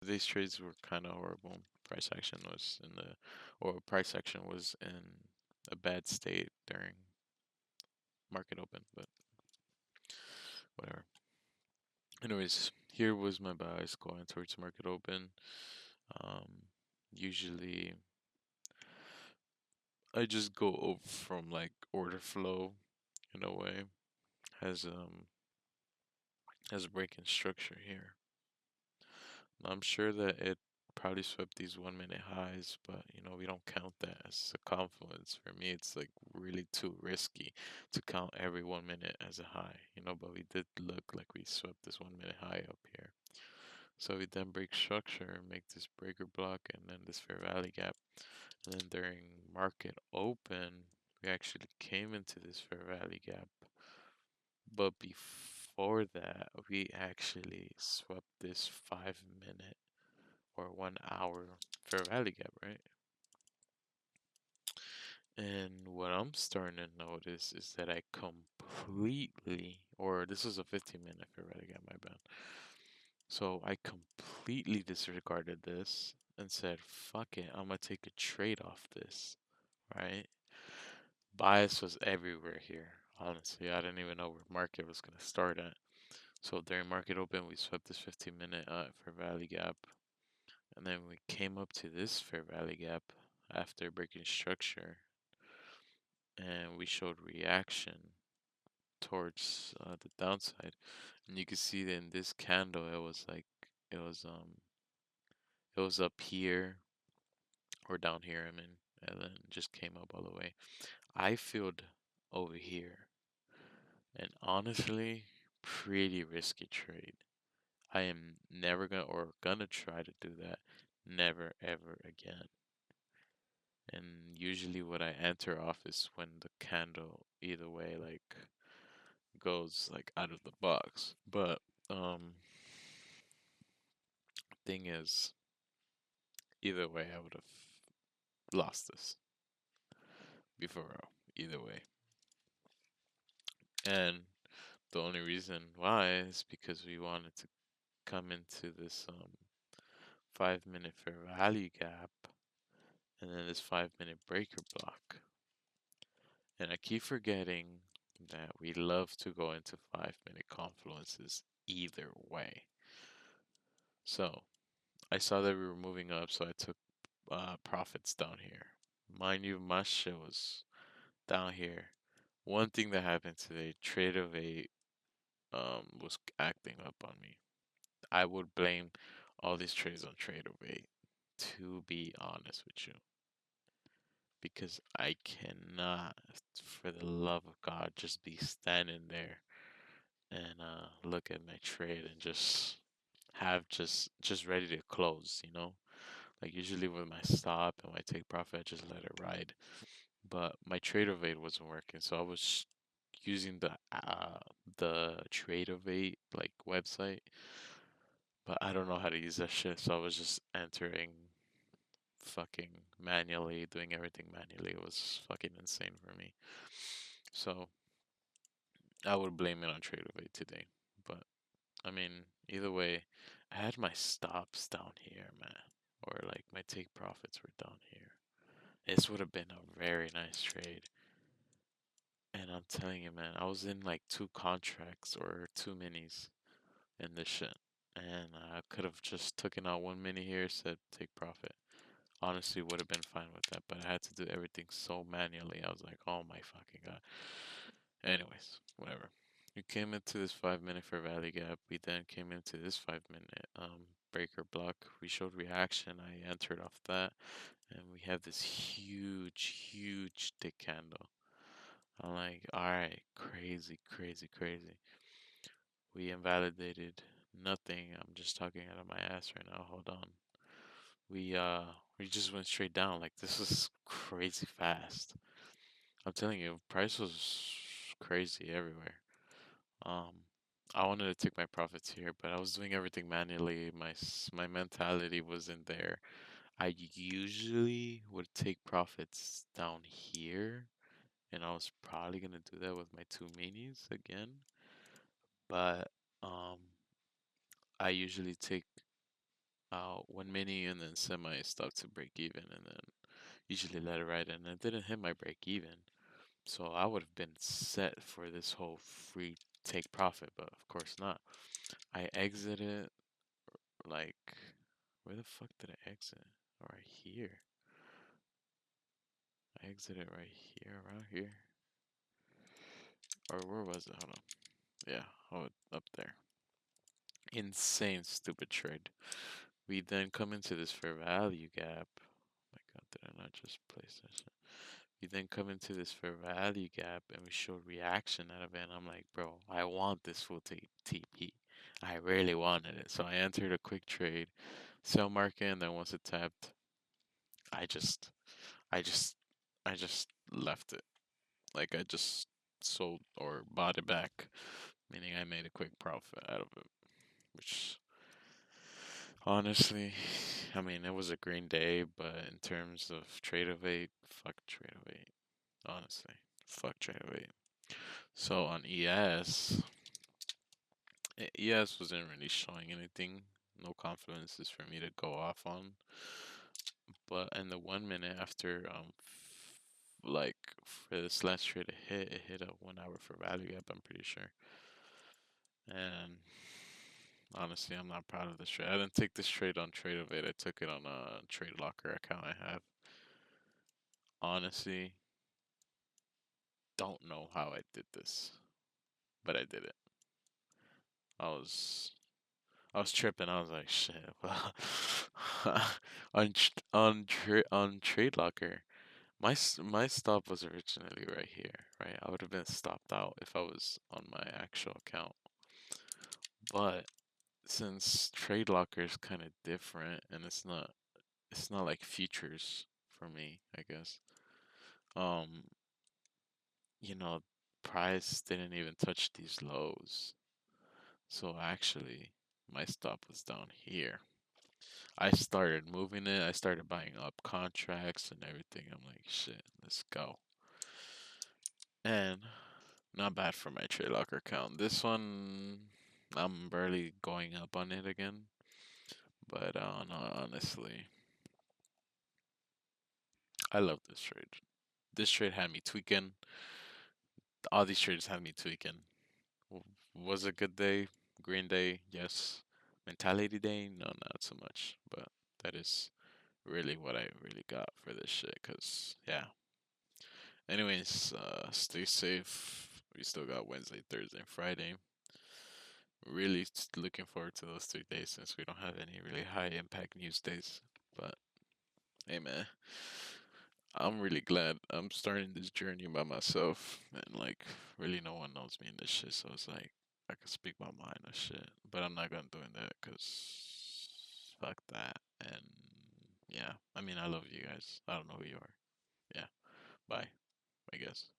These trades were kind of horrible. Price action was in a bad state during market open, but whatever. Anyways, here was my buys going towards market open. Um, Usually I just go over from like order flow in a way. Has um has a breaking structure here. I'm sure that it probably swept these 1 minute highs, but we don't count that as a confluence. For me, it's like really too risky to count every 1 minute as a high, but we did look like we swept this 1 minute high up here. So we then break structure, make this breaker block, and then this fair value gap. And then during market open, we actually came into this fair value gap. But before that, we actually swept this 5 minute or 1 hour fair value gap, right? And what I'm starting to notice is that I completely, or this was a 15-minute fair value gap, my bad. So I completely disregarded this and said, fuck it, I'm gonna take a trade off this, right? Bias was everywhere here. Honestly, I didn't even know where market was gonna start at. So during market open, we swept this 15-minute fair value gap, and then we came up to this fair value gap after breaking structure, and we showed reaction towards the downside. And you can see that in this candle, it was like it was um it was up here or down here, I mean, and then just came up all the way. I filled over here, and honestly, pretty risky trade. I am never gonna try to do that. Never ever again. And usually what I enter off is when the candle either way like goes like out of the box. But thing is, either way I would have lost this before either way. And the only reason why is because we wanted to come into this 5 minute fair value gap and then this 5 minute breaker block. And I keep forgetting that we love to go into 5 minute confluences either way. So I saw that we were moving up, so I took profits down here. Mind you, my shit was down here. One thing that happened today, trade of eight was acting up on me. I would blame all these trades on trade of eight, to be honest with you, because I cannot, for the love of God, just be standing there and look at my trade and just have just ready to close, Like usually with my stop and my take profit, I just let it ride. But my trade evade wasn't working, so I was using the trade evade like website, but I don't know how to use that shit, so I was just entering fucking manually, doing everything manually. It was fucking insane for me. So I would blame it on trade evade today. But I mean, either way, I had my stops down here, man. Or like my take profits were down here. This would have been a very nice trade. And I'm telling you, man, I was in like two contracts or two minis in this shit. And I could have just taken out one mini here, said take profit. Honestly, would have been fine with that, but I had to do everything so manually. I was like, oh my fucking god. Anyways, whatever. We came into this 5 minute fair value gap. We then came into this 5 minute breaker block. We showed reaction. I entered off that, and we have this huge thick candle. I'm like, all right, crazy, crazy, crazy. We invalidated nothing. I'm just talking out of my ass right now. Hold on. We just went straight down. Like this was crazy fast. I'm telling you, price was crazy everywhere. Um, I wanted to take my profits here, but I was doing everything manually. My mentality wasn't there. I usually would take profits down here, and I was probably gonna do that with my two minis again. But I usually take one mini and then semi stuff to break even, and then usually let it ride, and it didn't hit my break even. So I would have been set for this whole free take profit, but of course not. I exited like, where the fuck did I exit? Right here. I exited right here, around here. Or where was it? Hold on. Yeah, oh, up there. Insane stupid trade. We then come into this fair value gap. Oh my god, did I not just place this? We then come into this fair value gap and we showed reaction out of it. And I'm like, bro, I want this full TP. I really wanted it. So I entered a quick trade, sell market, and then once it tapped, I just, I just, I just left it. Like I just sold or bought it back, meaning I made a quick profit out of it, which honestly, I mean, it was a green day, but in terms of trade of eight, fuck trade of eight. Honestly, fuck trade of eight. So on ES wasn't really showing anything. No confidences for me to go off on. But in the 1 minute after, like for this last trade to hit, it hit a 1 hour for value gap. I'm pretty sure. And honestly, I'm not proud of this trade. I didn't take this trade on Trade of It. I took it on a Trade Locker account I have. Honestly, don't know how I did this, but I did it. I was I was tripping. I was like, shit. Well, on Trade Locker, my stop was originally right here, right? I would have been stopped out if I was on my actual account. But since Trade Locker is kind of different, and it's not like futures for me, I guess. Um, you know, price didn't even touch these lows. So actually, my stop was down here. I started moving it. I started buying up contracts and everything. I'm like, shit, let's go. And not bad for my trade locker account. This one, I'm barely going up on it again. But no, honestly, I love this trade. This trade had me tweaking. All these trades had me tweaking. Was a good day. Green day, yes. Mentality day, no, not so much. But that is really what I really got for this shit. Cause yeah. Anyways, stay safe. We still got Wednesday, Thursday, and Friday. Really looking forward to those 3 days since we don't have any really high impact news days. But hey, man, I'm really glad I'm starting this journey by myself, and like, really, no one knows me in this shit. So it's like I can speak my mind and shit, but I'm not gonna doing that because fuck that. And yeah, I mean, I love you guys. I don't know who you are. Yeah, bye. I guess.